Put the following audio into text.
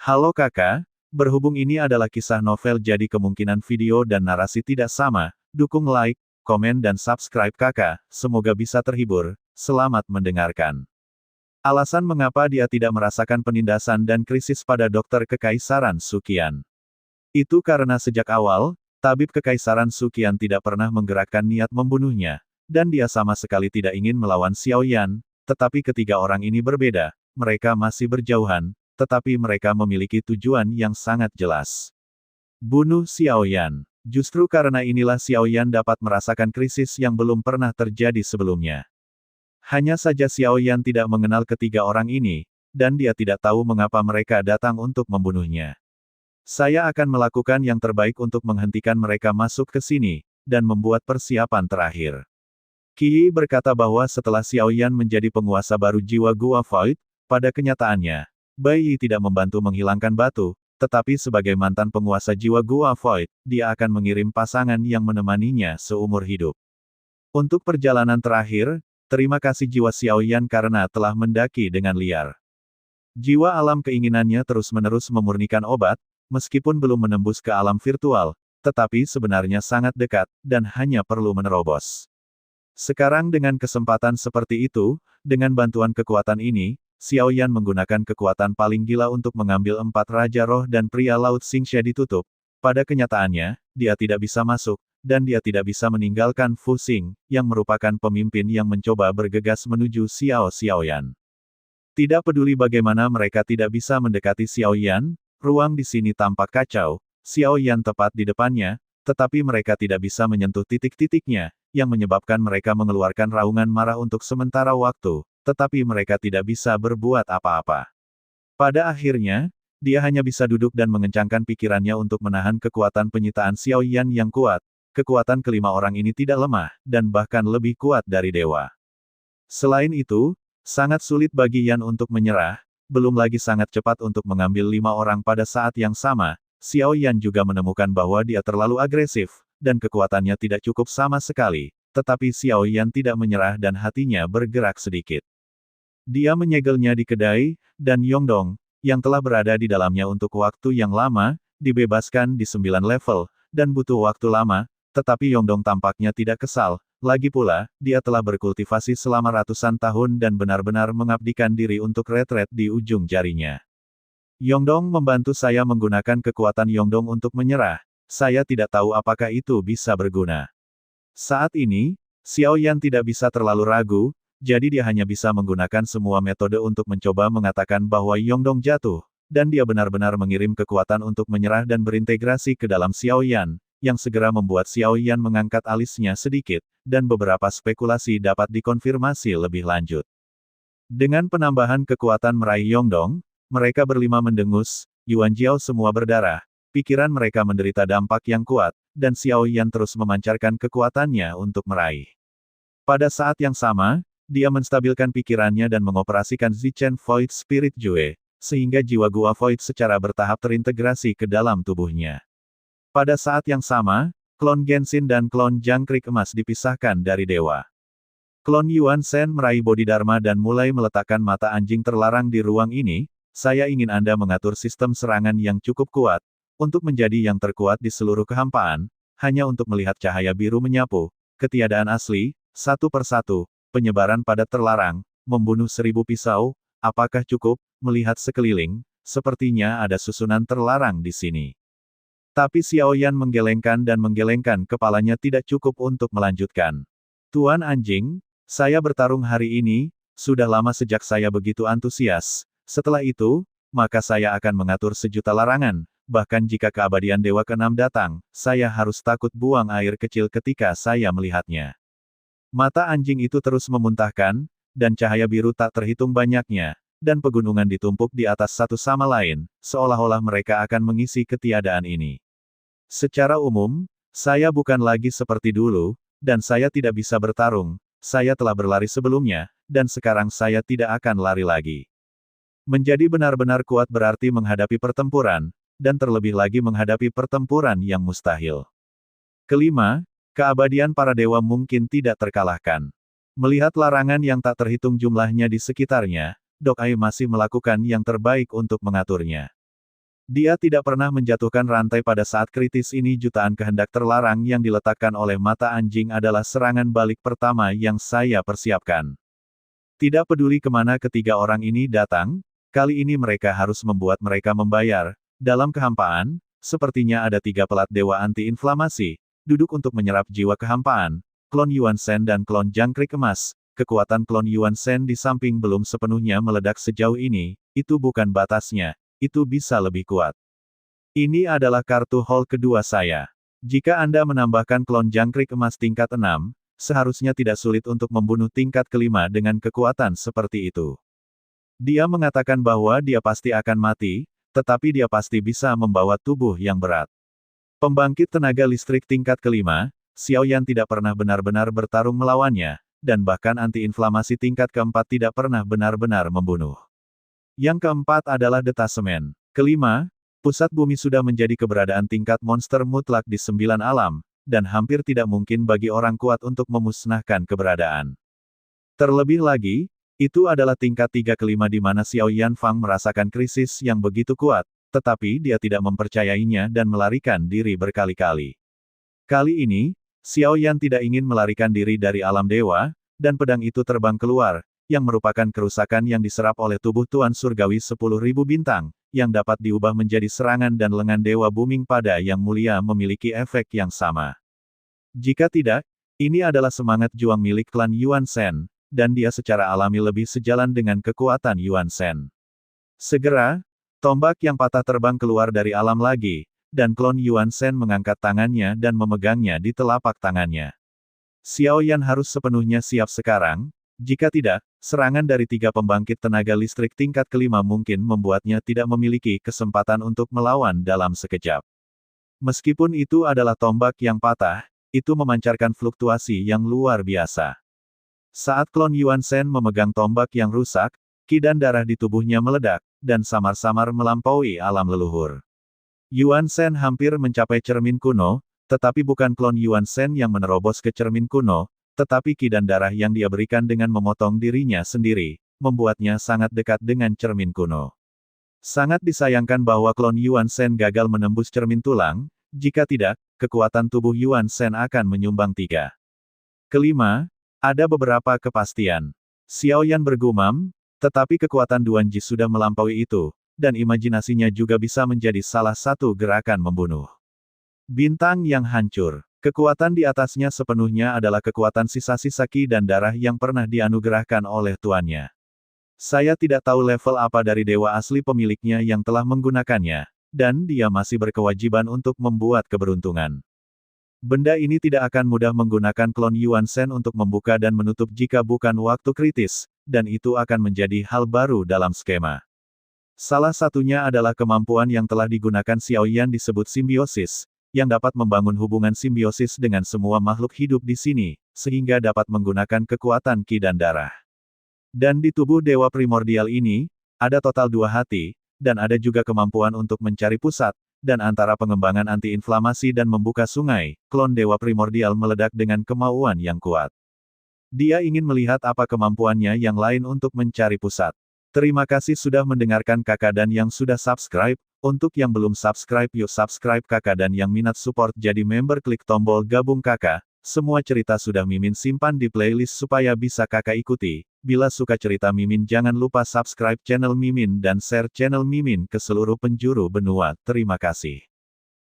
Halo kakak, berhubung ini adalah kisah novel jadi kemungkinan video dan narasi tidak sama, dukung like, komen dan subscribe kakak, semoga bisa terhibur, selamat mendengarkan. Alasan mengapa dia tidak merasakan penindasan dan krisis pada dokter Kekaisaran Suqian. Itu karena sejak awal, tabib Kekaisaran Suqian tidak pernah menggerakkan niat membunuhnya, dan dia sama sekali tidak ingin melawan Xiao Yan, tetapi ketiga orang ini berbeda, mereka masih berjauhan, tetapi mereka memiliki tujuan yang sangat jelas. Bunuh Xiao Yan. Justru karena inilah Xiao Yan dapat merasakan krisis yang belum pernah terjadi sebelumnya. Hanya saja Xiao Yan tidak mengenal ketiga orang ini, dan dia tidak tahu mengapa mereka datang untuk membunuhnya. Saya akan melakukan yang terbaik untuk menghentikan mereka masuk ke sini, dan membuat persiapan terakhir. Qi berkata bahwa setelah Xiao Yan menjadi penguasa baru jiwa Gua Void, pada kenyataannya, Bai Yi tidak membantu menghilangkan batu, tetapi sebagai mantan penguasa jiwa Gua Void, dia akan mengirim pasangan yang menemaninya seumur hidup. Untuk perjalanan terakhir, terima kasih jiwa Xiao Yan karena telah mendaki dengan liar. Jiwa alam keinginannya terus-menerus memurnikan obat, meskipun belum menembus ke alam virtual, tetapi sebenarnya sangat dekat, dan hanya perlu menerobos. Sekarang dengan kesempatan seperti itu, dengan bantuan kekuatan ini, Xiao Yan menggunakan kekuatan paling gila untuk mengambil 4 Raja Roh dan pria Laut Xingxia ditutup. Pada kenyataannya, dia tidak bisa masuk, dan dia tidak bisa meninggalkan Fu Xing, yang merupakan pemimpin yang mencoba bergegas menuju Xiao Yan. Tidak peduli bagaimana mereka tidak bisa mendekati Xiao Yan, ruang di sini tampak kacau, Xiao Yan tepat di depannya, tetapi mereka tidak bisa menyentuh titik-titiknya, yang menyebabkan mereka mengeluarkan raungan marah untuk sementara waktu, tetapi mereka tidak bisa berbuat apa-apa. Pada akhirnya, dia hanya bisa duduk dan mengencangkan pikirannya untuk menahan kekuatan penyitaan Xiao Yan yang kuat. Kekuatan kelima orang ini tidak lemah, dan bahkan lebih kuat dari dewa. Selain itu, sangat sulit bagi Yan untuk menyerah, belum lagi sangat cepat untuk mengambil 5 orang pada saat yang sama. Xiao Yan juga menemukan bahwa dia terlalu agresif, dan kekuatannya tidak cukup sama sekali, tetapi Xiao Yan tidak menyerah dan hatinya bergerak sedikit. Dia menyegelnya di kedai, dan Yongdong, yang telah berada di dalamnya untuk waktu yang lama, dibebaskan di 9 level, dan butuh waktu lama, tetapi Yongdong tampaknya tidak kesal, lagi pula, dia telah berkultivasi selama ratusan tahun dan benar-benar mengabdikan diri untuk retret di ujung jarinya. Yongdong membantu saya menggunakan kekuatan Yongdong untuk menyerah, saya tidak tahu apakah itu bisa berguna. Saat ini, Xiao Yan tidak bisa terlalu ragu, jadi dia hanya bisa menggunakan semua metode untuk mencoba mengatakan bahwa Yongdong jatuh, dan dia benar-benar mengirim kekuatan untuk menyerah dan berintegrasi ke dalam Xiao Yan, yang segera membuat Xiao Yan mengangkat alisnya sedikit, dan beberapa spekulasi dapat dikonfirmasi lebih lanjut. Dengan penambahan kekuatan meraih Yongdong, mereka berlima mendengus, Yuan Jiao semua berdarah, pikiran mereka menderita dampak yang kuat, dan Xiao Yan terus memancarkan kekuatannya untuk meraih. Pada saat yang sama, dia menstabilkan pikirannya dan mengoperasikan Zichen Void Spirit Jue, sehingga jiwa Gua Void secara bertahap terintegrasi ke dalam tubuhnya. Pada saat yang sama, klon Genshin dan klon Jangkrik Emas dipisahkan dari dewa. Klon Yuan Shen meraih Bodhidharma dan mulai meletakkan mata anjing terlarang di ruang ini. Saya ingin Anda mengatur sistem serangan yang cukup kuat, untuk menjadi yang terkuat di seluruh kehampaan, hanya untuk melihat cahaya biru menyapu, ketiadaan asli, satu persatu, penyebaran padat terlarang, membunuh 1000 pisau, apakah cukup, melihat sekeliling, sepertinya ada susunan terlarang di sini. Tapi Xiao Yan menggelengkan kepalanya tidak cukup untuk melanjutkan. Tuan anjing, saya bertarung hari ini, sudah lama sejak saya begitu antusias. Setelah itu, maka saya akan mengatur 1.000.000 larangan, bahkan jika keabadian Dewa ke-6 datang, saya harus takut buang air kecil ketika saya melihatnya. Mata anjing itu terus memuntahkan, dan cahaya biru tak terhitung banyaknya, dan pegunungan ditumpuk di atas satu sama lain, seolah-olah mereka akan mengisi ketiadaan ini. Secara umum, saya bukan lagi seperti dulu, dan saya tidak bisa bertarung, saya telah berlari sebelumnya, dan sekarang saya tidak akan lari lagi. Menjadi benar-benar kuat berarti menghadapi pertempuran, dan terlebih lagi menghadapi pertempuran yang mustahil. Kelima, keabadian para dewa mungkin tidak terkalahkan. Melihat larangan yang tak terhitung jumlahnya di sekitarnya, Dok Ai masih melakukan yang terbaik untuk mengaturnya. Dia tidak pernah menjatuhkan rantai pada saat kritis ini. Jutaan kehendak terlarang yang diletakkan oleh mata anjing adalah serangan balik pertama yang saya persiapkan. Tidak peduli kemana ketiga orang ini datang, kali ini mereka harus membuat mereka membayar. Dalam kehampaan, sepertinya ada 3 pelat dewa anti-inflamasi, duduk untuk menyerap jiwa kehampaan, klon Yuan Shen dan klon jangkrik emas. Kekuatan klon Yuan Shen di samping belum sepenuhnya meledak sejauh ini, itu bukan batasnya. Itu bisa lebih kuat. Ini adalah kartu haul kedua saya. Jika Anda menambahkan klon jangkrik emas tingkat 6, seharusnya tidak sulit untuk membunuh tingkat kelima dengan kekuatan seperti itu. Dia mengatakan bahwa dia pasti akan mati, tetapi dia pasti bisa membawa tubuh yang berat. Pembangkit tenaga listrik tingkat kelima, Xiao Yan tidak pernah benar-benar bertarung melawannya, dan bahkan anti-inflamasi tingkat keempat tidak pernah benar-benar membunuh. Yang keempat adalah detasemen. Kelima, pusat bumi sudah menjadi keberadaan tingkat monster mutlak di 9 alam, dan hampir tidak mungkin bagi orang kuat untuk memusnahkan keberadaan. Terlebih lagi, itu adalah tingkat 3 kelima di mana Xiao Yanfang merasakan krisis yang begitu kuat, tetapi dia tidak mempercayainya dan melarikan diri berkali-kali. Kali ini, Xiao Yan tidak ingin melarikan diri dari alam dewa, dan pedang itu terbang keluar, yang merupakan kerusakan yang diserap oleh tubuh Tuan Surgawi 10.000 bintang, yang dapat diubah menjadi serangan dan lengan Dewa Booming pada Yang Mulia memiliki efek yang sama. Jika tidak, ini adalah semangat juang milik klan Yuan Shen, dan dia secara alami lebih sejalan dengan kekuatan Yuan Shen. Segera, tombak yang patah terbang keluar dari alam lagi, dan klon Yuan Shen mengangkat tangannya dan memegangnya di telapak tangannya. Xiao Yan harus sepenuhnya siap sekarang. Jika tidak, serangan dari 3 pembangkit tenaga listrik tingkat kelima mungkin membuatnya tidak memiliki kesempatan untuk melawan dalam sekejap. Meskipun itu adalah tombak yang patah, itu memancarkan fluktuasi yang luar biasa. Saat klon Yuan Shen memegang tombak yang rusak, ki dan darah di tubuhnya meledak, dan samar-samar melampaui alam leluhur. Yuan Shen hampir mencapai cermin kuno, tetapi bukan klon Yuan Shen yang menerobos ke cermin kuno, tetapi ki dan darah yang dia berikan dengan memotong dirinya sendiri, membuatnya sangat dekat dengan cermin kuno. Sangat disayangkan bahwa klon Yuan Shen gagal menembus cermin tulang, jika tidak, kekuatan tubuh Yuan Shen akan menyumbang 3. Kelima, ada beberapa kepastian. Xiao Yan bergumam, tetapi kekuatan Duan Ji sudah melampaui itu, dan imajinasinya juga bisa menjadi salah satu gerakan membunuh. Bintang yang hancur. Kekuatan di atasnya sepenuhnya adalah kekuatan sisa-sisa ki dan darah yang pernah dianugerahkan oleh tuannya. Saya tidak tahu level apa dari dewa asli pemiliknya yang telah menggunakannya, dan dia masih berkewajiban untuk membuat keberuntungan. Benda ini tidak akan mudah menggunakan klon Yuan Shen untuk membuka dan menutup jika bukan waktu kritis, dan itu akan menjadi hal baru dalam skema. Salah satunya adalah kemampuan yang telah digunakan Xiao Yan disebut simbiosis, yang dapat membangun hubungan simbiosis dengan semua makhluk hidup di sini, sehingga dapat menggunakan kekuatan ki dan darah. Dan di tubuh dewa primordial ini, ada total 2 hati, dan ada juga kemampuan untuk mencari pusat, dan antara pengembangan anti-inflamasi dan membuka sungai, klon dewa primordial meledak dengan kemauan yang kuat. Dia ingin melihat apa kemampuannya yang lain untuk mencari pusat. Terima kasih sudah mendengarkan kakak dan yang sudah subscribe. Untuk yang belum subscribe yuk subscribe kakak dan yang minat support jadi member klik tombol gabung kakak. Semua cerita sudah Mimin simpan di playlist supaya bisa kakak ikuti. Bila suka cerita Mimin jangan lupa subscribe channel Mimin dan share channel Mimin ke seluruh penjuru benua. Terima kasih.